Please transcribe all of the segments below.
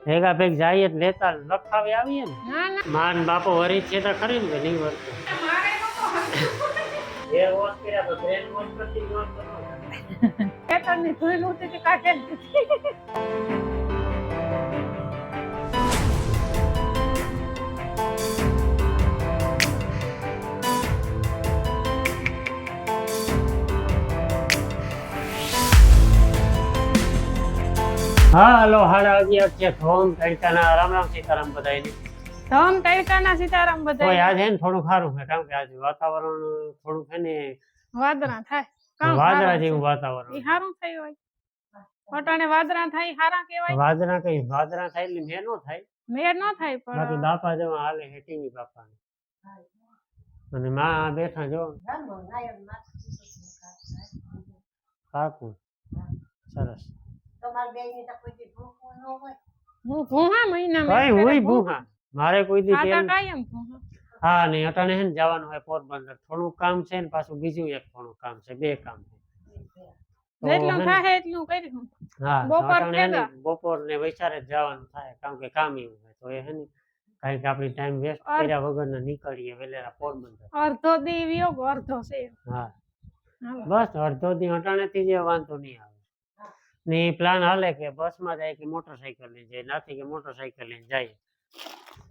ભેગા ભેગ જાય એટલે લેતા લખાવી આવીએ ને. ના ના માન બાપો વરી છે તો ખરી ને નહીં વરતો મારે નતો એ વોશ કર્યા તો બ્રેન વોશ કરતી વોશ કરો. ખેતરની ધૂળ ઉડતી હતી કાઢેલ હતી. હા હલો 11:30 છે. ધોમ તડકાના રામ રામ સીતારામ બધાયને. ધમ તડકાના સીતારામ તો બધા આજ હે ને થોડું સારું છે કારણ કે આજ વાતાવરણ થોડું છે ને વાદળા થાય કામ વાદળા સારું જેવું છે. વાતાવરણ. ઈ હારું થયું હોય અટાણે વાદળા થાય હારા કહેવાય. વાદળા થાય એટલે મેં નો થાય મેર ન થાય બાકી પણ બાપા જેવા હાલે છે ટીવી બાપા અને માં બેઠા જો કાકુ સરસ હું ભૂહા મહિનામાં કઈ હોય ભૂખા મારે કોઈ દી ખાતા તેલ કાયમ ભૂહા. હા નહીં અટાણે હે ને જવાનું હોય પોરબંદર થોડું કામ છે ને પાછું બીજું એક થોડું કામ છે બે કામ છે તો જેટલું હે ને- થાય એટલું કર્યું. હા તો બપોર અટાણે હે ને ભેગા. બપોર ને વૈચારે જ જવાનું થાય કારણ કે કામ એવું હોય તો એ હે ને કારણ કે આપણી ટાઈમ વેસ્ટ અર- કર્યા વગર નીકળીએ વેલેરા પોરબંદર. અડધો દી વિયો અડધો છે હા હાલો. બસ અડધો દી અટાણેથી જે વાંધો નહીં આવે ને પ્લાન હાલે કે બસમાં જાય કે મોટરસાઇકલ લઈને જાય નાથી કે મોટરસાઇકલ લઈને જાય.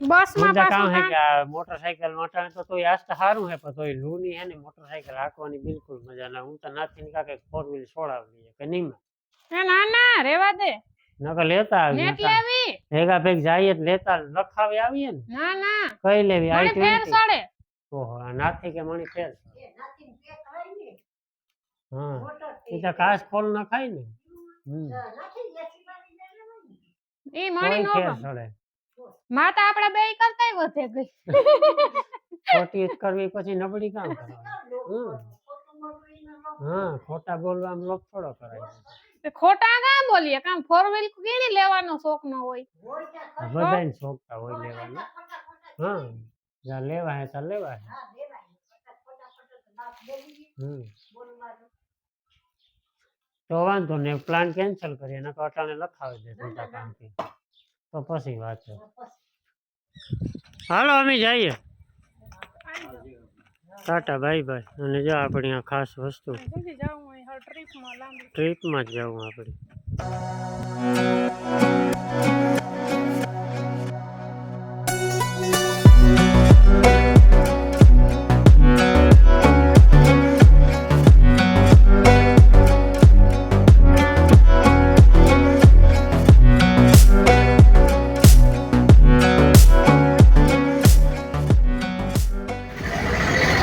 બસમાં મુદ્દા કામ પાછું હે કામ. કે આ મોટરસાઇકલ અટાણે તો તોય આસ્તે સારું હે પણ તોય લૂની હે ને મોટરસાઇકલ હાંકવાની બિલકુલ મજા ના. હું તો નાથી ને કાકે 4 વ્હીલ છોડાવી કે નહીં એ ના ના રેવા દે નકર લેતા આવી નેટ લેવી ભેગા ભેગ જાય એટલે લેતા લખાવી આવીએ ને. ના ના કઈ લેવી મને ફેર i20 સડે ઓહો નાથી કે મણી ફેર હા એ તો કાચ ખોલ ન ખાય ને હમ ઈ મણી નો કોઈ ફેર ગમે. સડે માતા આપડા બે કરતાય વધે ગઈ ખોટી જ કરવી પછી નબળી કામ કરવાની. હા ખોટા બોલવામાં લોક થોડો કરાય તે ખોટા કામ બોલીએ કામ 4 વ્હીલ કેની લેવાનો શોખ ન હોય. બધાને શોખતા હોય લેવાનું. હા જ્યાં લેવા હે ત્યાં લેવા હે. હમ તો વાંધો ને પ્લાન કેન્સલ કરીએ નકર અટાણે લખાવી દે મોટા કામથી તો પછી વાત છે. હાલો અમે જઈએ ટાટા બાય બાય. અને જો આપણી આ ખાસ વસ્તુ જલ્દી જાવું હોય હર ટ્રીપમાં લાંબી. ટ્રીપમાં જ જવું આપણે.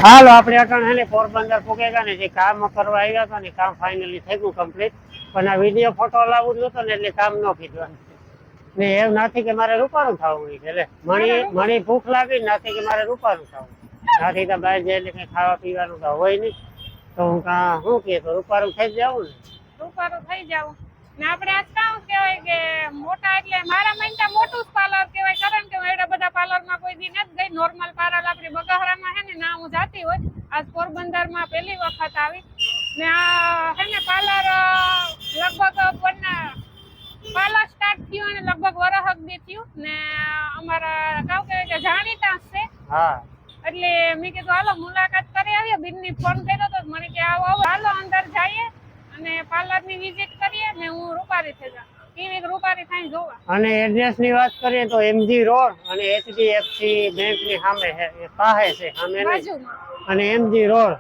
હાલો આપણે અટાણે હે ને પોરબંદર પૂગે ગયા ને જે કામ કરવા આવ્યા હતા ને કામ ફાઇનલી થઈ ગયું કમ્પ્લીટ પણ આ વિડીયો ફોટો લાવવું નતો ને એટલે કામ ન કીધું ને એવું નથી કે મારે રૂપારું થવું હોય એટલે મણી ભૂખ લાગી નથી કે મારે રૂપારું થવું નથી તો બહાર જાય એટલે કઈ ખાવા પીવાનું તો હોય નહીં તો હું શું કહે તો રૂપારું થઈ જ જાવું ને. રૂપારું થઈ જાવું ને આપણે આજ કામ કહેવાય કે મોટા એટલે મારા મનતા મોટું જ પાર્લર કહેવાય કારણ કે હું એડા બધા પાર્લરમાં કોઈ દી નથી ગઈ. નોર્મલ પાર્લર આપણી બગાહરામાં હે ને ના હું જાતી હોય આજ પોરબંદરમાં પહેલી વખત આવી ને આ હે ને પાર્લર લગભગ પાર્લર સ્ટાર્ટ થયું અને લગભગ વરસ દી થયું ને અમારા કાવ કહેવાય કે જાણીતા જ છે હા એટલે મેં કીધું હાલો મુલાકાત કરી આવીએ. બેનની ફોન કર્યો તો મને કે આવો આવો હાલો અંદર જઈએ અને પાર્લરની વિઝિટ કરીએ ને હું રૂપારી થઈ જાઉં કેવી રૂપારી થાય જોવા. અને એડ્રેસ ની વાત કરીએ તો MG રોડ અને HDFC બેંક ની સામે છે એ પાસે છે સામે નહીં. બાજુમાં અને MG રોડ.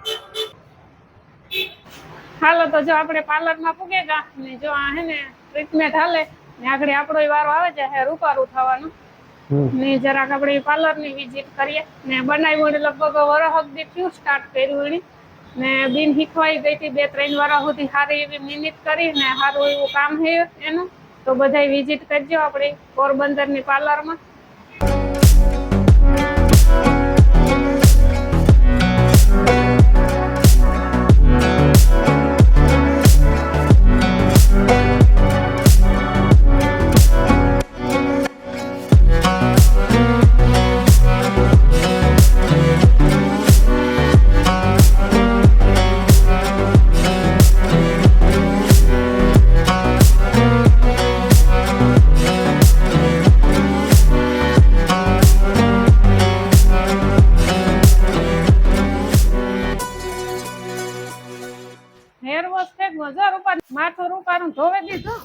હાલો તો જો આપણે પાર્લરમાં પૂગે ગયા ને જો આ હે ને ટ્રીટમેન્ટ હાલે ને આગળ આપણો વારો આવે છે હે રૂપારું થવાનું ને જરાક આપણે પાર્લરની વિઝિટ કરીએ ને બનાવ્યું એટલે લગભગ વરસ દી થયું સ્ટાર્ટ કર્યું એની ને બિન શીખવાઈ ગઈ હતી 2-3 વાર સુધી સારી એવી મહેનત કરી ને સારું એવું કામ છે એનું તો બધાય વિઝિટ કરજો આપણે પોરબંદરની પાર્લરમાં. માથું રૂપારું ધોવે દીધું,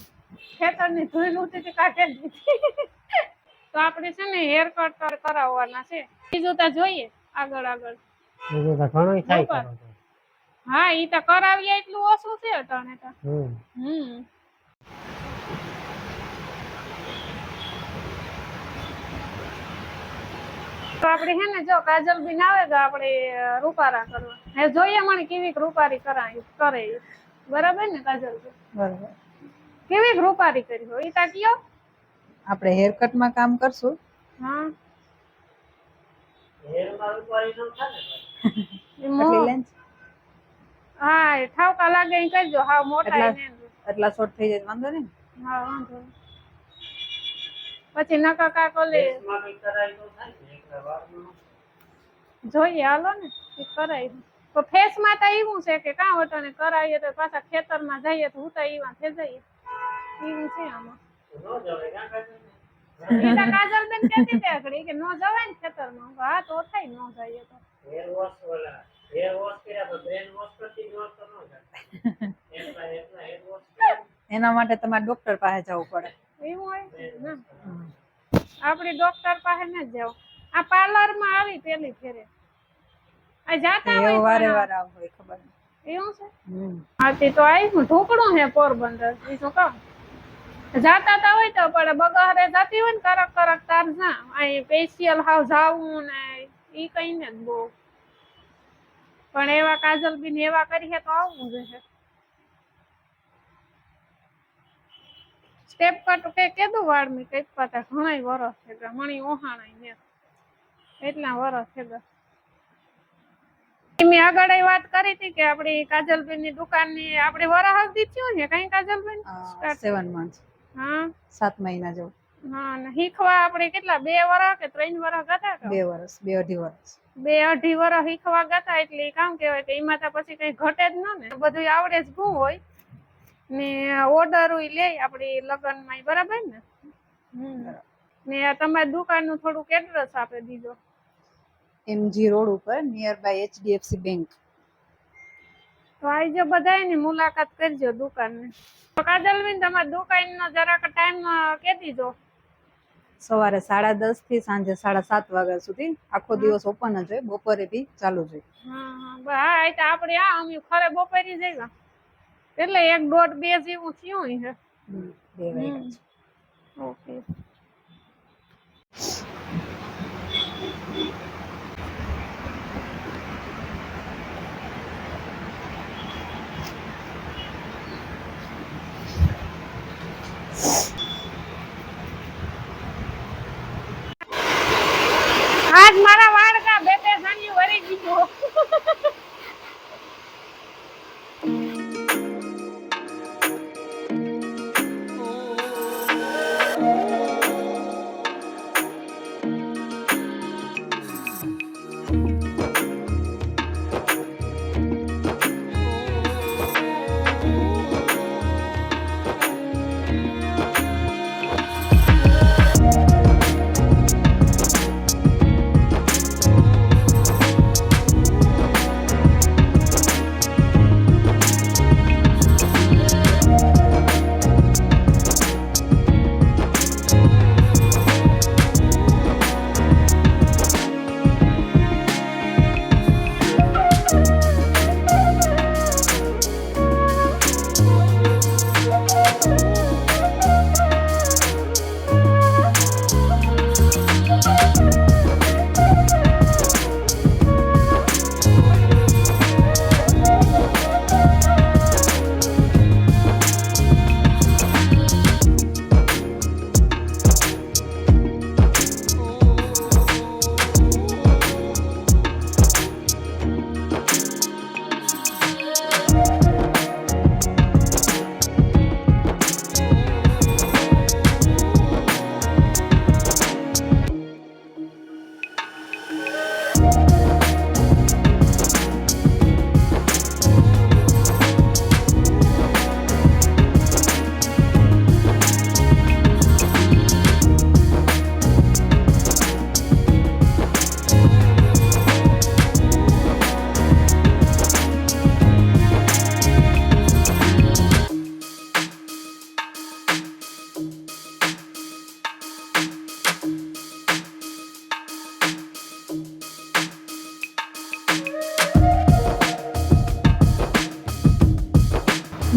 ખેતરની ધૂળ ઉતી હતી કાઢી દીધી. તો આપણે છે ને હેર કટ કરાવવાના છે. બીજું તો જોઈએ આગળ આગળ. બીજું તો ઘણું થાય બરોબર. કરો તો. હા ઈ તો કરાવીએ એટલું ઓછું છે અટાણે તો. હમ તો આપણે હે ને જો કાજલ બી આવે તો આપણે રૂપારા કરવા. હે જોઈએ મને કેવી રૂપારી કરાય કરે ઈ. બરાબર ને કાજલ? બરાબર. કેવી રૂપારી કરી હોય ઈ તા કયો? આપણે હેર કટમાં કામ કરશું. હા હેર માં રૂપારી નો થાય ને ઈ એટલી લેન્સ હા એ ઠાવકા લાગે ઈ કરજો. હા મોટા ઈ ને. એટલા શોર્ટ થઈ જાય તો વાંધો નહીં. હા વાંધો નહીં. પછી નકા કા કોલે ફેસ માં બી કરાય તો થાય ને એકલા વાળનું. જોઈએ હાલો ને ઈ કરાય. તો ફેસ માં તો એવું છે કે કાં વટાને કરાવીએ તો પાછા ખેતરમાં જઈએ તો હુતા ઈવા થઈ જઈએ. એવું છે આમાં. નો જવાય ક્યાં કાઢે ઈ તો કાજલબેન કહેતી હતી આગળ કે નો જવાય ને ખેતરમાં. હા તો થાય નો જઈએ તો. હેર વોશ વાલા હેર વોશ કર્યા તો બ્રેન વોશ કરતી નો તો નો જાય. એટલા હેર વોશ કર્યા એના માટે તમારે ડોક્ટર પાસે જવું પડે. એવું હોય ના આપણી ડોક્ટર પાસે ન જાવ. આ પાર્લર માં આવી પેલી ફેરે આ જાતા હોય એવું વારે પણ વારે આવું હોય ખબર નહીં. એવું છે. હમ. હા તે તો આવ્યું ઢોકળું હે પોરબંદર ઈ શું કહું જાતા તા હોય તો પણ બગારે જાતી હોય ને કરક કરક તાર ના આ ફેશિયલ હાવ જાવું ને ઈ કઈ ને બહુ પણ એવા કાજલ બીન એવા કરી હે તો આવવું જોઈએ. સ્ટેપ કટ કે કેદું વાળ મી કઈક પાતા ઘણાય વરસ છે કે મણી ઓહાણાય ને એટલા વરસ છે કે મેં આગળ વાત કરી હતી કે આપણી કાજલબેન ની દુકાન ની આપણે વરસ દી થયું છે કઈ કાજલબેન 7 months હા 7 મહિના જેવું. હા ને શીખવા આપણે કેટલા 2 વર્ષ કે 3 વર્ષ ગયા કે 2 વર્ષ 2.5 વર્ષ 2-2.5 વર્ષ શીખવા ગયા એટલે ઈ કામ કહેવાય કે એમાં તો પછી કઈ ઘટે જ ન ને બધું આવડે જ શું હોય ને ઓર્ડર લે આપણી લગનમાં બરાબર ને. ને તમારી દુકાન નું થોડુંક એડ્રેસ આપી દીધો. MG રોડ ઉપર નિયર બાય HDFC બેંક. તો આઈજો બધાયની મુલાકાત કરજો દુકાનની. તો કાજલબેન તમારી દુકાનનો જરાક ટાઈમ કહી દીધો. સવારે 10:30 થી સાંજે 7:30 વાગ્યા સુધી આખો દિવસ ઓપન જ હોય, બપોરે બી ચાલુ જ હોય. હા એ તો આપણે અમે ખરે બપોરી જઈવા એટલે 1, 1.5, 2 જેવું થયું છે. 2 વાગ્યા. ઓકે આજ મારા વાળ કા 2-3 સાની વરી ગયો.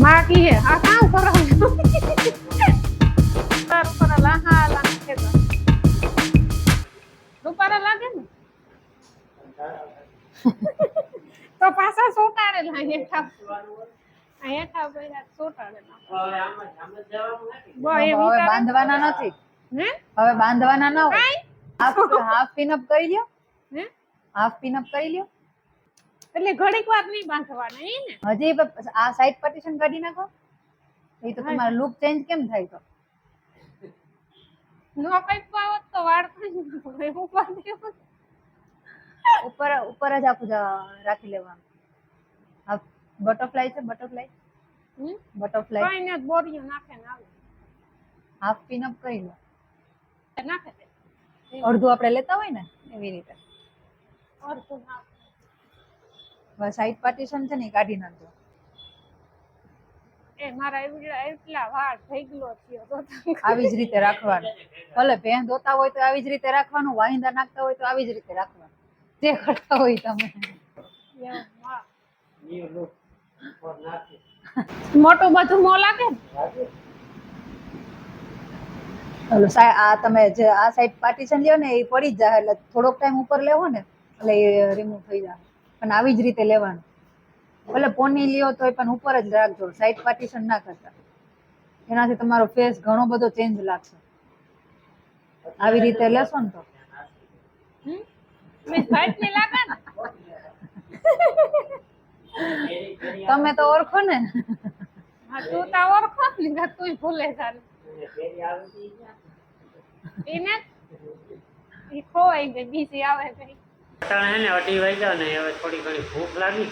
માં કી હે આ કામ કરો તાર ઉપર લાહા લાગે છે રૂપારા લાગે ને તો પાછા સોટાડેલા હેઠા હેઠા બધા સોટાડેલા હવે બાંધવાના નથી, હે હવે બાંધવાના ન હોય. કાઈ હાફ પિનઅપ કરી લ્યો, હે હાફ પિનઅપ કરી લ્યો. એટલે ઘડીક વાર નહીં બાંધવાના ઈ ને હજી આ સાઈડ પાર્ટીશન કાઢી નાખો, એ તો તમારો લુક ચેન્જ કેમ થાય? તો નો કઈક પાવત તો વાળ પણ ઉપર દેવું ઉપર ઉપર જ આખું રાખી લેવાનું. આ બટરફ્લાય છે, બટરફ્લાય બટરફ્લાય કઈ ને બોરિયું નાખે ને આવે હાફ પિનઅપ કરી લો. નાખે તે અડધું આપણે લેતા હોય ને એવી રીતે. અડધું નાખે હવે સાઈડ પાર્ટીશન છે ને એ કાઢી નાખજો. એ મારા એટલા વાળ થઈ ગયો થયો તો આવી જ રીતે રાખવાનું. ભલે ભેં ધોતા હોય તો આવી જ રીતે રાખવાનું, વાહિંદા નાખતા હોય તો આવી જ રીતે રાખવાનું, જે કરતા હોય તમે. મોટું બધું મો લાગે ને ઓલું આ તમે જે આ સાઈડ પાર્ટીશન લ્યો ને એ પડી જ જાય, એટલે થોડોક ટાઈમ ઉપર લેવો ને એટલે એ રિમૂવ થઈ જાય. પણ આવી જ રીતે લેવાનું. ભલે પોની લ્યો તો પણ ઉપર જ રાખજો, સાઈડ પાર્ટીશન ના કરતા. એનાથી તમારો ફેસ ઘણો બધો ચેન્જ લાગશે. આવી રીતે લેશો ને તો મેં ભાઈ ને લાગે ને તમે તો ઓળખો ને. હા તું તા ઓળખો ને તું ભૂલે જાને એને ઈ ખોવાઈ ગઈ બીજી આવે કઈ અટાણે હે ને 2 વાગ્યા ને હવે થોડી ઘણી ભૂખ લાગી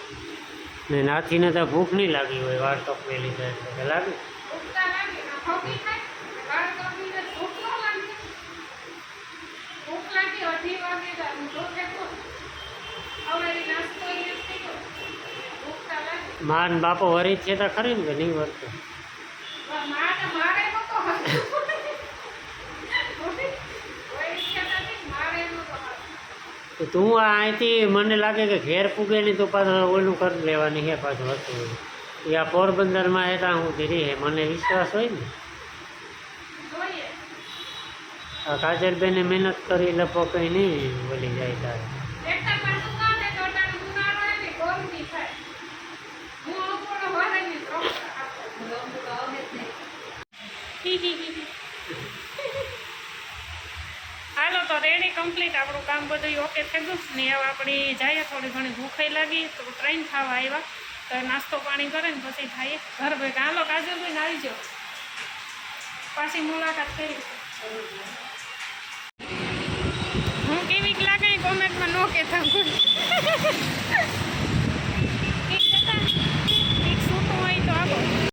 ને નાથીને તો ભૂખ નહીં લાગી હોય, વાર તો પેલી જાય એટલે લાગી. ઉગતા લાગે ના હોગી થાય બાર કોઈને ભૂખ ન લાગે ભૂખ લાગી 2 વાગે તો હું તો કેતો હવે નાસ્તો ઈ નથી તો ઉગતા લાગે માન બાપો વરી છે તો ખરી ને કે નહીં વરતો? મારે મારે નતો તો તું અહીંથી મને લાગે કે ઘેર પૂગે નહીં તો પાછું ઓલું કરી લેવાની હે પાછું હતું એ આ પોરબંદરમાં હે ત્યાં હું ધીરી હે મને વિશ્વાસ હોય ને. આ કાજલબેને મહેનત કરી લપો કંઈ નહીં બોલી જાય તારે. હાલો તો રેડી કમ્પ્લીટ આપણું કામ બધું ઓકે થઈ ગયું ને હવે આપણી જાય થોડી ઘણી ભૂખાઈ લાગી તો ટ્રેન ખાવા આવ્યા તો નાસ્તો પાણી કરે ને પછી ખાઈએ ઘર ભેગા. હાલો કાજલભાઈ આવી જાઓ પાછી મુલાકાત કરી. હું કેવીક લાગે કોમેન્ટમાં નો કહેતા